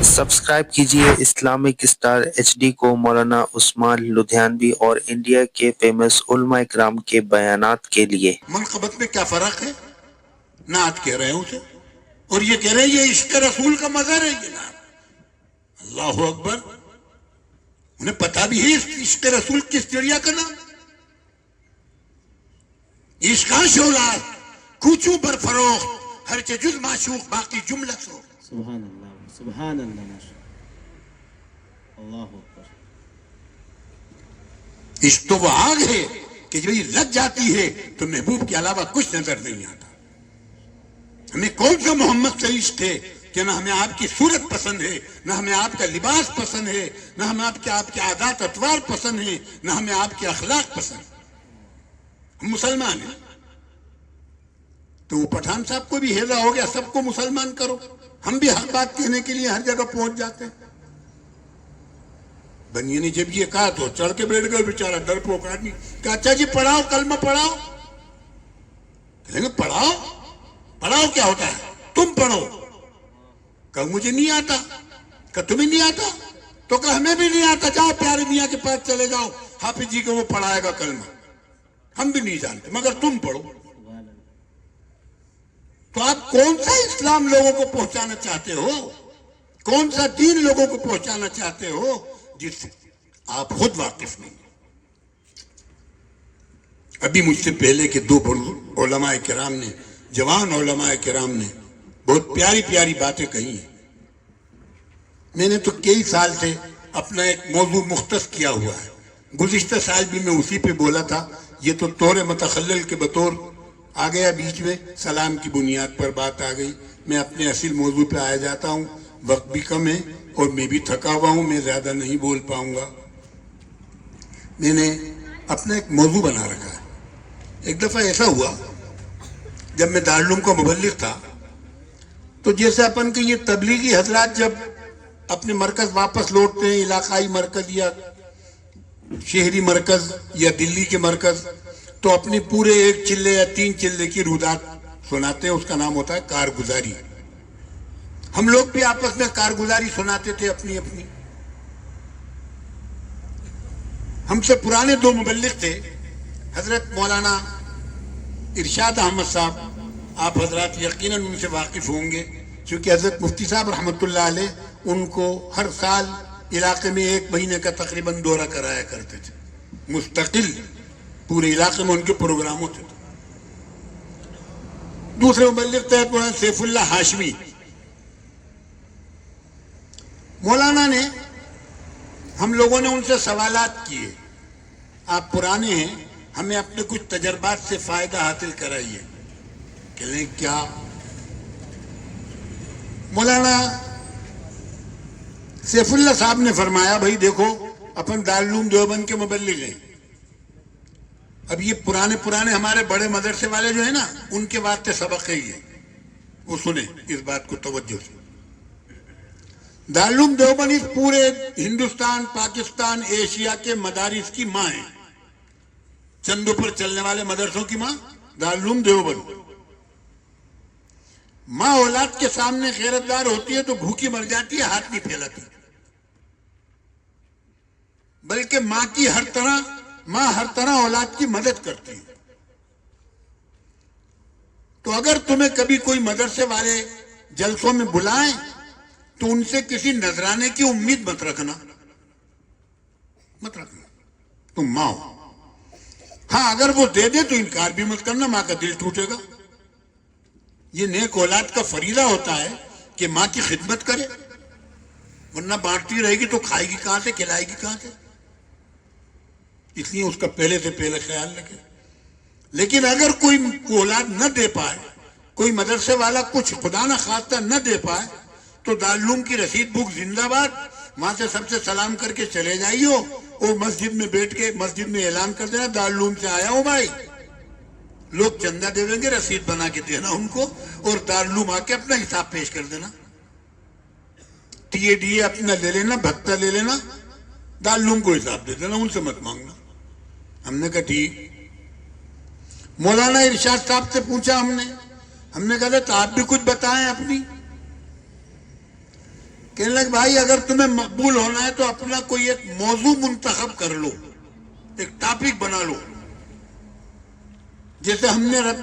Subscribe कीजिए Islamic star HD को मौलाना उस्मान लुधियानवी और इंडिया के फेमस उलमा इकराम के बयानात के लिए। मनक़बत में क्या फर्क है? नात कह रहे हैं उसे और ये कह रहे हैं ये इश्क रसूल का मज़हर है। ये नात, अल्लाह अकबर। उन्हें पता भी है इश्क रसूल किस चिड़िया का नाम? इश्का शोला कूचू बर फरोख हर जुज माशूक बाकी जुमला सो। सुभान अल्लाह, सुभान अल्लाह, अल्लाह अकबर। इश्क तो वो आग है कि जब ये लग जाती है तो महबूब के अलावा कुछ नजर नहीं आता। हमें कौन सा मोहम्मद से इश्क है कि ना हमें आपकी सूरत पसंद है, ना हमें आपका लिबास पसंद है, ना हमें आपके आदात अतवार पसंद है, ना हमें आपके अखलाक पसंद। हम मुसलमान हैं तो वो पठान साहब को भी हेजा हो गया, सबको मुसलमान करो। हम भी हर बात कहने के लिए हर जगह पहुंच जाते हैं। बनिए ने जब ये कहा तो चढ़ के बैठ गए बेचारा डरपोक आदमी। कहा अच्छा जी पढ़ाओ, कलमा पढ़ाओ। कहेंगे पढ़ाओ? पढ़ाओ क्या होता है? तुम पढ़ो। कहा मुझे नहीं आता। कहा तुम्हें नहीं आता? तो कहा हमें भी नहीं आता। जाओ प्यारे मियाँ के पास चले जाओ, हाफिज जी को वो पढ़ाएगा कलमा। हम भी नहीं जानते मगर तुम पढ़ो। तो आप कौन सा इस्लाम लोगों को पहुंचाना चाहते हो? कौन सा दीन लोगों को पहुंचाना चाहते हो जिससे आप खुद वाकिफ नहीं? अभी मुझसे पहले के दो उलमाए किराम ने, जवान उलमाए किराम ने बहुत प्यारी प्यारी बातें कही हैं। मैंने तो कई साल से अपना एक मौजू मुख्तस किया हुआ है। गुज़िश्ता साल भी मैं उसी पे बोला था। ये तो तौर मतखल्लल के बतौर आ गया बीच में, सलाम की बुनियाद पर बात आ गई। मैं अपने असल मौजू पे आया जाता हूँ। वक्त भी कम है और मैं भी थका हुआ हूँ, मैं ज्यादा नहीं बोल पाऊंगा। मैंने अपना एक मौजू बना रखा है। एक दफा ऐसा हुआ जब मैं दारुल का मुबल्लिग था तो जैसे अपन के ये तबलीगी हजरात जब अपने मरकज वापस लौटते हैं, इलाकाई मरकज या शहरी मरकज या दिल्ली के मरकज, तो अपनी पूरे एक चिल्ले या 3 चिल्ले की रुदात सुनाते हैं। उसका नाम होता है कारगुजारी। हम लोग भी आपस में कारगुजारी सुनाते थे अपनी अपनी। हमसे पुराने 2 मुबल्लिग थे, हजरत मौलाना इरशाद अहमद साहब। आप हजरात यकीनन उनसे वाकिफ होंगे क्योंकि हजरत मुफ्ती साहब रहमतुल्लाह अलैह उनको हर साल इलाके में 1 महीने का तकरीबन दौरा कराया करते थे। मुस्तकिल पूरे इलाके में उनके प्रोग्राम होते थे। दूसरे मुबल्लिग थे मौलाना सैफुल्लाह हाशमी। मौलाना ने, हम लोगों ने उनसे सवालात किए, आप पुराने हैं, हमें अपने कुछ तजर्बात से फायदा हासिल कराइए। कहने क्या? मौलाना सैफुल्लाह साहब ने फरमाया भाई देखो अपन दारुल देवबंद के मुबल्लिग हैं। अब ये पुराने हमारे बड़े मदरसे वाले जो है ना, उनके वास्ते सबक है ये, वो सुने इस बात को तवज्जो से। दारुल देवबंद इस पूरे हिंदुस्तान, पाकिस्तान, एशिया के मदारिस की माँ है। चंदों पर चलने वाले मदरसों की माँ दारुल देवबंद। माँ औलाद के सामने गैरतदार होती है तो भूखी मर जाती है, हाथ नहीं फैलाती। बल्कि माँ हर तरह औलाद की मदद करती है। तो अगर तुम्हें कभी कोई मदरसे वाले जलसों में बुलाएं तो उनसे किसी नजराने की उम्मीद मत रखना, तुम माँ हो। हाँ अगर वो दे दे तो इनकार भी मत करना, माँ का दिल टूटेगा। ये नेक औलाद का फरीदा होता है कि माँ की खिदमत करे, वरना बांटती रहेगी तो खाएगी कहां से, खिलाएगी कहां से। इसलिए उसका पहले से पहले ख्याल रखे। लेकिन अगर कोई औलाद न दे पाए, कोई मदरसे वाला कुछ खुदा ना खास्ता न दे पाए, तो दारुल की रसीद बुक जिंदाबाद, वहां से सबसे सलाम करके चले जाइयो और मस्जिद में बैठ के मस्जिद में ऐलान कर देना दारुल से आया हूं भाई। लोग चंदा देंगे, रसीद बना के देना उनको और दारुल आके अपना हिसाब पेश कर देना। टीए अपना ले लेना, भत्ता ले लेना, दारुल को हिसाब दे देना, उनसे मत मांगना। हमने कहा ठीक। मौलाना इरशाद साहब से पूछा हमने कहा तो आप भी कुछ बताएं अपनी। کہنے لگے بھائی اگر تمہیں مقبول ہونا ہے تو اپنا کوئی ایک موضوع منتخب کر لو، ایک ٹاپک بنا لو، جیسے ہم نے رب